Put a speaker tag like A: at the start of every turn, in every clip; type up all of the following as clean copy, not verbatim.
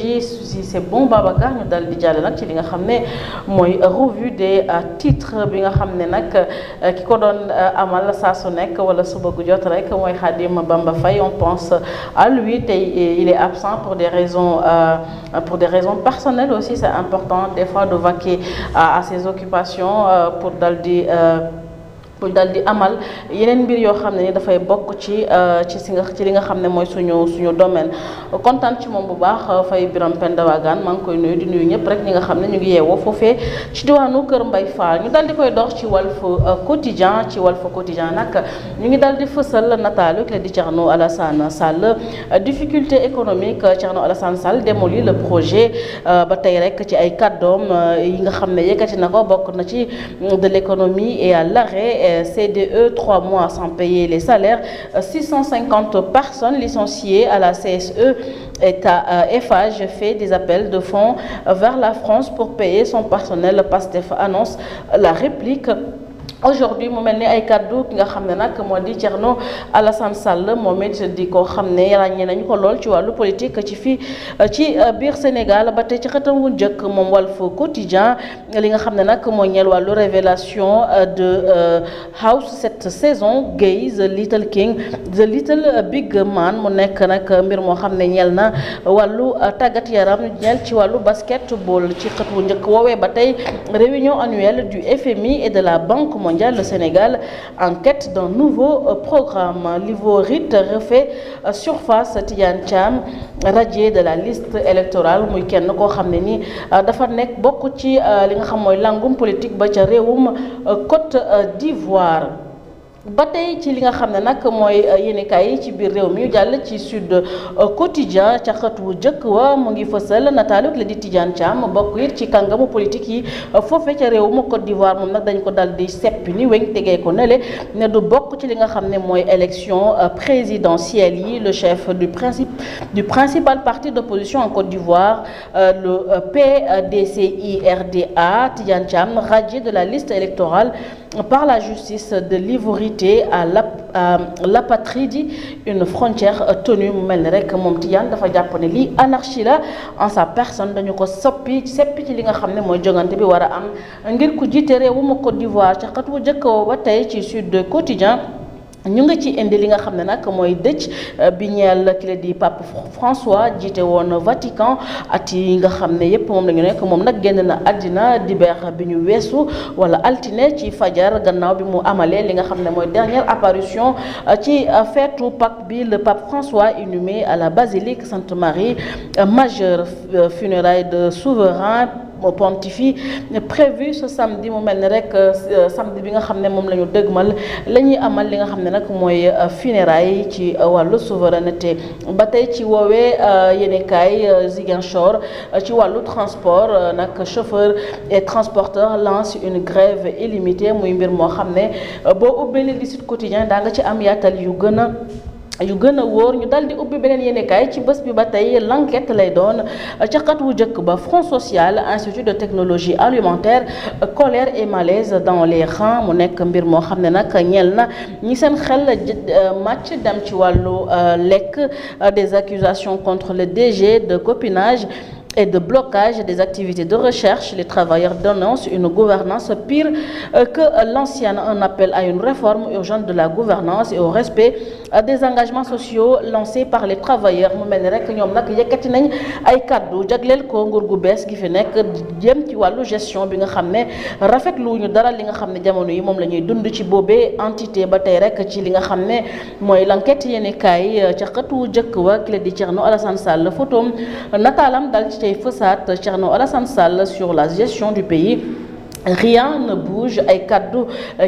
A: ji si c'est bon Babacar ñu dal di jàll nag ci li nga xam ne mooy revue des titres bi nga xam ne nag ki ko doon amal saa su nekk wala suba gu jot rek mooy Khadim Bamba Faye. On pense à lui tey il est absent pour des raisons personnelles aussi. C'est important des fois de vaquer à ses occupations pour dal di amal yeneen mbir yoo xam ne ni dafay bokk ci li nga xam ne mooy suñu domaine. kontaan ci moom bu baax Faye Biram Penda Wagan maa ngi koy nuyu di nuyu ñëpp rek ñi nga xam ne ñu ngi yeewoo foofee ci diwaanu Kër Mbay Fall. ñu dal di koy dox ci Walf Quotidien nag ñu ngi dal di fësal nataalu ki la di Thierno Alassane Sall. Difficulté économique, Thierno Alassane Sall démolit le projet ba tey rek ci ay kàddoom yi nga xam ne yëkkati na ko bokk na ci de l'économie et à l'arrêt. CDE 3 mois sans payer les salaires, 650 personnes licenciées à la CSE. Eiffage fait des appels de fonds vers la France pour payer son personnel. Pastef annonce la réplique. Aujourd'hui mu mel ni ay kaddu ki nga xam ne nag moo di Thierno Alassane Sall moom it di ko xam ne ràññee nañu ko lool ci wàllu politique ci biir Sénégal ba tey ci xëtam wu njëkk moom Walf Quotidien li nga xam ne nag moo ñeel wàllu révélation de House cette saison Gueye the little big man mu nekk nag mbir moo xam ne ñeel na wàllu tàggat yaram ñeel ci wàllu basketball ci xët wu njëkk woowee ba tey réunion annuelle du FMI et de la Banque mondiale. Le Sénégal en quête d'un nouveau programme. L'Ivorite refait surface. Tidiane Thiam radié de la liste électorale muy kenn koo xam ne ni dafa nekk bokk ci li nga xam mooy langum politique ba ca réewum Côte d'Ivoire. ba tey ci li nga xam ne nag mooy yéenekaay yi ci biir réew mi ñu jàll ci Sud Quotidien ca xët wu jëkk wa mu ngi fësal nataalu la di Tidiane Thiam bokk it ci kàngamu politique yi foofe ca réew mu Côte d'Ivoire moom nag dañ ko dal di seppi ni weñ tegee ko nele ne du bokk ci li nga xam ne mooy élection présidentielle yi. Le chef du principal parti d'opposition en Côte d'Ivoire, le PDCIRDA, Tidiane Thiam, radié de la liste électorale par la justice de l'ivorité à l'apatride, une frontière tenue. mu mel ni rek moom Tidiane dafa jàpp ne lii anarchie la en sa personne dañu ko seppi ci li nga xam ne mooy jogante bi war a am ngir ku jiite réewum Côte d'Ivoire. ca xët wu jëkk ba tey ci Sud Quotidien ñu ngi ci indi li nga xam ne nag mooy dëj bi ñeel ki la di Pape François jiite woon Vatican at yi nga xam ne yépp moom la ñu nekk moom nag génn na àddina dibeer bi ñu weesu wala altine ci fajar gannaaw bi mu amalee li nga xam ne mooy dernière apparition ci feetu Pâques bi. Le Pape François inhumé à la basilique Sainte-Marie Majeure. Funérailles de souverain pontife prévu ce samedi. mu mel ni rek samedi bi nga xam ne moom la ñu dëgmal la ñuy amal li nga xam ne nag mooy funérailles ci wàllu souveraineté. ba tey ci woowee yéenekaay Ziguinchor ci wàllu transport nag chauffeur et transporteur lance une grève illimitée muy mbir moo xam ne boo ubbee li Sud Quotidien daa nga ci am yaatal yu gën a wóor. ñu dal di ubbi beneen yéenekaay ci bés bi ba tey l'enquête lay doon ca xët wu njëkk ba. Front social, institut de technologie alimentaire, colère et malaise dans les rangs. mu nekk mbir moo xam ne nag ñeel na ñi seen xel màcc dem ci wàllu lekk. Des accusations contre le DG de copinage et de blocage des activités de recherche. Les travailleurs dénoncent une gouvernance pire que l'ancienne. Un appel à une réforme urgente de la gouvernance et au respect des engagements sociaux lancés par les travailleurs. mu mel ni rek ñoom nag yëkkati nañ ay kaddu jagleel ko nguur gu bees gi fi nekk jëm ci wàllu gestion bi nga xam ne rafetlu ñu dara li nga xam ne jamono yi moom la ñuy dund ci boobee entité. ba tey rek ci li nga xam ne mooy l'enquête yéenekaay ca xëtu jëkk wa ki la di Thierno Alassane Sall photom nataalam dal ci fësaat. Thierno Alassane Sall sur la gestion du pays. Rien ne bouge ay kaddu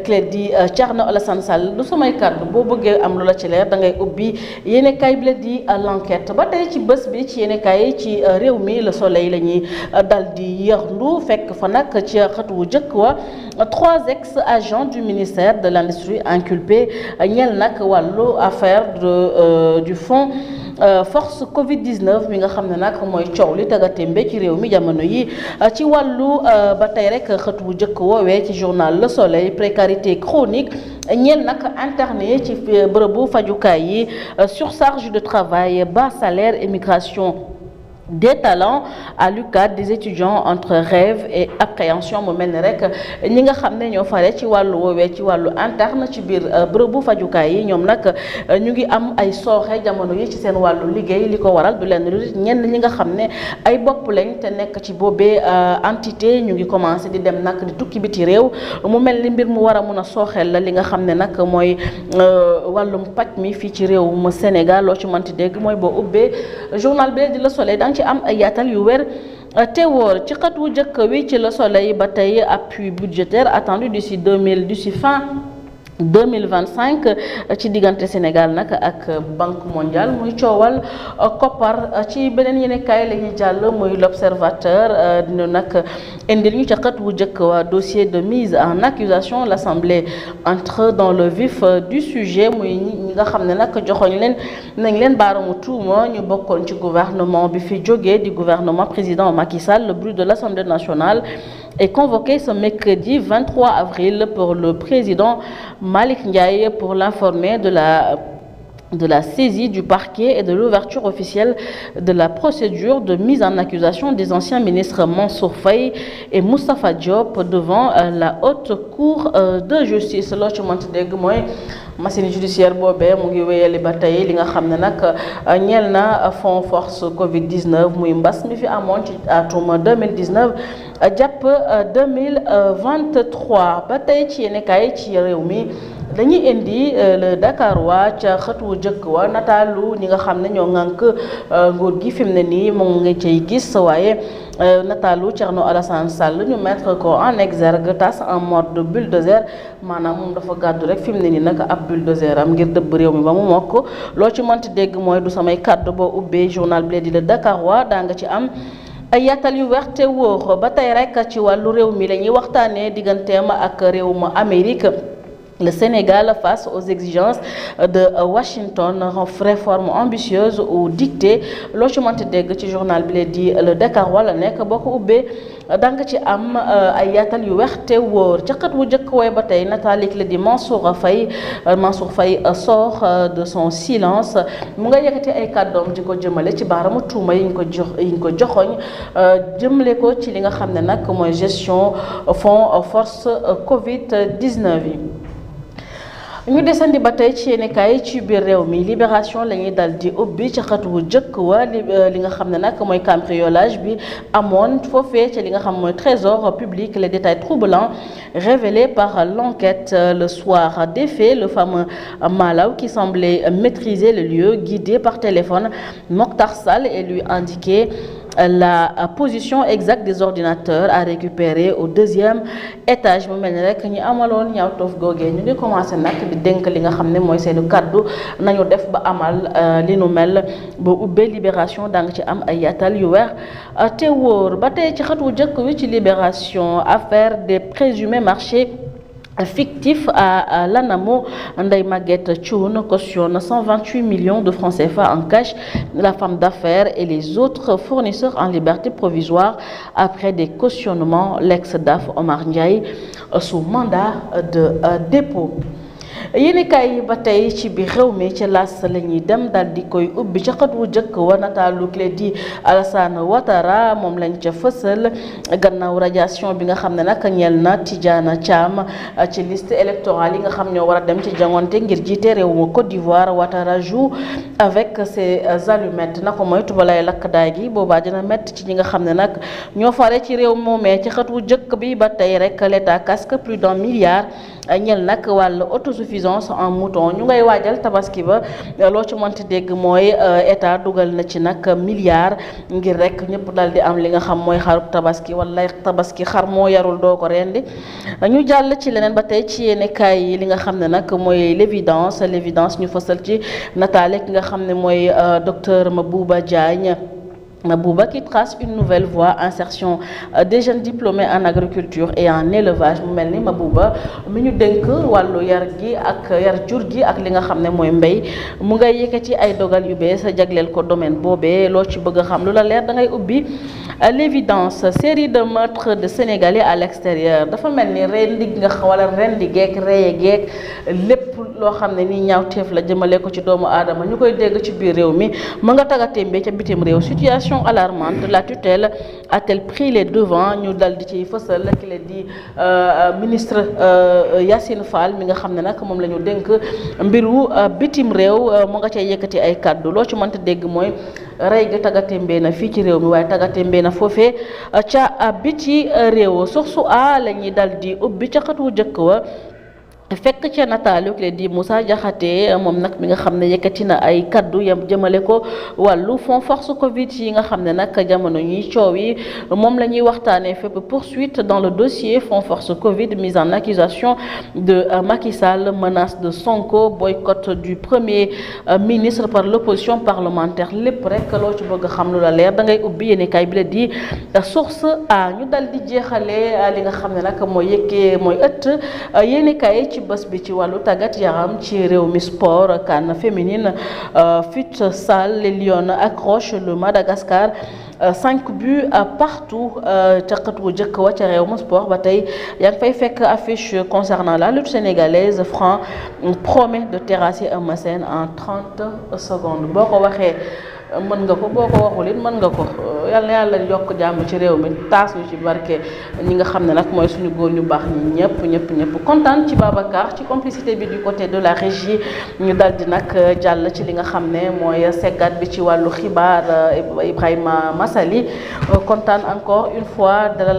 A: clé di Thierno Alassane Sall du samay kaddu boo bëggee am lu la ci leer da ngay ubbi yéenekaay bi la di l'enquête. ba tey ci bés bi ci yéenekaay ci réew mi Le Soleil la ñuy dal di yërndu fekk fa nag ci xët wu jëkk wa 3 ex-agents du ministère de l'Industrie inculpés ñeel nag wàllu affaire du fonds force Covid-19 mi nga xam ne nag mooy coow li tagatémbe ci réew mi jamono yi ci wàllu ba tey rek xët wu jëkk woowee ci journal Le Soleil. Précarité chronique ñeel nag interné ci bërëbu fajukaay yi. Surcharge de travail, bas salaire, immigration des talents à l'UCAD, des étudiants entre rêve et appréhension mu mel ni rek ñi nga xam ne ñoo fare ci wàllu woowee ci wàllu interne ci biir bërëbu fajukaay yi ñoom nag ñu ngi am ay sooxe jamono yi ci seen wàllu liggéey li ko waral du leen lu ñenn ñi nga xam ne ay bopp lañ te nekk ci boobee entité ñu ngi commencé di dem nag di tukki biti réew mu mel ni mbir mu war a mun a sooxeel la li nga xam ne nag mooy wàllum paj mi fii ci réew mu Sénégal loo ci mënti dégg mooy boo ubbee journal bi di Le Soleil ci am ay yaatal yu wér te wóor ci xët wu njëkk wi ci Le Soleil ba tey appui budgétaire attendu d'ici fin 2025 ci diggante Sénégal nag ak Banque mondiale muy coowal koppar ci beneen yéenekaay la ñuy jàll muy l'Observateur dina nag indil ñu ca xët wu njëkk waa dossier de mise en accusation l'Assemblée entre dans le vif du sujet muy ñi nga xam ne nag joxoñ leen nañ leen baaramu tuuma ñu bokkoon ci gouvernement bi fi jógee di gouvernement président Macky Sall. Le bruit de l'Assemblée nationale est convoqué ce mercredi 23 avril pour le président Malick Ndiaye pour l'informer de la saisie du parquet et de l'ouverture officielle de la procédure de mise en accusation des anciens ministres Mansour Faye et Moustapha Diop devant la haute cour de justice. loo ci mënti dégg mooy machine judiciaire boobee mu ngi wéyali ba tey li nga xam ne nag ñeel na fonds force Covid 19 muy mbas mi fi amoon ci atum 2019 jàpp 2023 ba tey ci yéenekaay ci réew mi. dañuy indi le Dakarois ca xët wu jëkk wa nataalu ñi nga xam ne ñoo ŋànk nguur gi fi mu ne nii moom nga cay gis waaye nataalu Thierno Alassane Sall ñu mettre ko en exergue tas en mode bulldozer maanaam moom dafa gàddu rek fi mu ne nii nag ab bulldozer am ngir dëbb réew mi ba mu mokk loo ci mënti dégg mooy du samay kàddu boo ubbee journal bi di le Dakarois daa nga ci am ay yaatal yu weex te wóor ba tey rek ci wàllu réew mi la ñuy waxtaanee digganteem ak réew mu Amérique. Le Sénégal face aux exigences de Washington, réforme ambitieuse ou dictée loo ci mënti dégg ci journal bi la di le Dakarois la nekk boo ko ubbee danga ci am ay yaatal yu weex te wóor ca xët wu njëkk wooy ba tey nataalik la di Mansour Faye sort de son silence mu nga yëkkati ay kàddoom di ko jëmale ci baaramu tuuma yi ñu ko joxoñ jëmale ko ci li nga xam ne nag mooy gestion fonds force Covid 19 yi. ñu desandi ba tey ci yéenekaay ci biir réew mi Libération la ñuy dal di ubbi ci xët wu njëkk wa li nga xam ne nag mooy cambriolage bi amoon foofee ci li nga xam mooy trésor public. Les détails troublants révélés par l'enquête le soir des faits. Le fameux Malaw qui semblait maîtriser le lieu guidé par téléphone Mokhtar Sall et lui indiquer la position exacte des ordinateurs à récupérer au 2e étage. mu mel ni rek ñi amaloon ñaawtoof googee ñu ngi commencé nag di dénk li nga xam ne mooy seeni kàddu nañu def ba amal li nu mel ba ubbee Libération daa nga ci am ay yaatal yu weex te wóor ba tey ci xët wu njëkk wi ci Libération affaire des présumés marchés fictif à l'ANAMO. Ndeye Maguette Thioune cautionne 128 millions de francs CFA en cash. La femme d'affaires et les autres fournisseurs en liberté provisoire après des cautionnements. L'ex-DAF Omar Ndiaye sous mandat de dépôt. yéenekaay yi ba tey ci biir réew mi ci las la ñuy dem daal di koy ubbi ca xët wu njëkk wa nataalu clé di Alassane Ouattara moom lañ ca fësal gannaaw radiation bi nga xam ne nag ñeel na Tidjane Thiam ci liste électorale yi nga xam ñoo war a dem ci jangante ngir jiite réew mu Côte d'Ivoire. Ouattara joue avec ses allumettes na ko moytu balay lakk daay gi boobaa dina métti ci ñi nga xam ne nag ñoo fare ci réew moomee ci xët wu njëkk bi ba tey rek l'État casque plus d'1 milliard ñeel nag wàllu autosuffisance en mouton. ñu ngay waajal tabaski ba loo ci mënti dégg mooy état dugal na ci nag milliard ngir rek ñëpp dal di am li nga xam mooy xarub tabaski wala tabaski xar moo yarul doo ko rendi. ñu jàll ci leneen ba tey ci yéenekaay yi li nga xam ne nag mooy l'évidence ñu fësal ci nataale ki nga xam ne mooy docteur Mabouba Diagne. Mabouba qui trace une nouvelle voie, insertion des jeunes diplômés en agriculture et en élevage. mu mel ni Mabouba mi ñu dénk wàllu yar jur gi ak li nga xam ne mooy mbéy mu ngay yëkkati ay dogal yu bees jagleel ko domaine boobee. loo ci bëgg a xam lu la leer da ngay ubbi l'évidence. Série de meurtres de Sénégalais à l'extérieur. dafa mel ni rendi geek reye geek lépp loo xam ne ni ñaawteef la jëmale ko ci doomu aadama ñu koy dégg ci biir réew mi mu nga taggatémbe ca bitim réew. Situation situation alarmante la tutelle a-t-elle pris les devants ñu dal di ci fësal ki leen di ministre Yacine Fall mi nga xam ne nag moom la ñu dénk mbiru bitim réew mu nga cay yëkkati ay kàddu loo ci mënta dégg mooy rey gi tagatémbee na fii ci réew mi waaye tagatémbee na foofee ca biti réew source a la ñuy dal di ubbi ca xët wu jëkk wa fekk ca nataalu ki di Moussa Diakhaté moom nag mi nga xam ne yëkkati na ay kaddu yam jëmale ko wàllu fonds force Covid yi nga xam ne nag jamono ñuy coow yi moom la ñuy waxtaanee fépp poursuite dans le dossier fonds force Covid mise en accusation de Macky Sall, menace de Sonko, boycott du premier ministre par l'opposition parlementaire lépp rek loo ci bëgg xam lu la leer da ngay ubbi yéen kay bi la di source a ñu dal di jeexale li nga xam ne nag mooy ëtt yéen kay ci bés bi ci wàllu tàggat yaram ci réew mi sport CAN féminine futsal les Lions accrochent le Madagascar 5 buts partout ca xët wu jëkk wa ca réew mi sport ba tey yaa ngi fay fekk affiche concernant la lutte sénégalaise. Franc promet de terrasser Eumeu Sène en 30 secondes boo ko waxee mën nga ko boo ko waxul it mën nga ko yal na yàlla yokk jàmm ci réew mi taas ñu ci barke ñi nga xam ne nag mooy suñu góor ñu baax ñi ñëpp kontaan ci Babacar ci complicité bi du côté de la régie ñu dal di nag jàll ci li nga xam ne mooy seggat bi ci wàllu xibaar Ibrahima Massali kontaan encore une fois dalal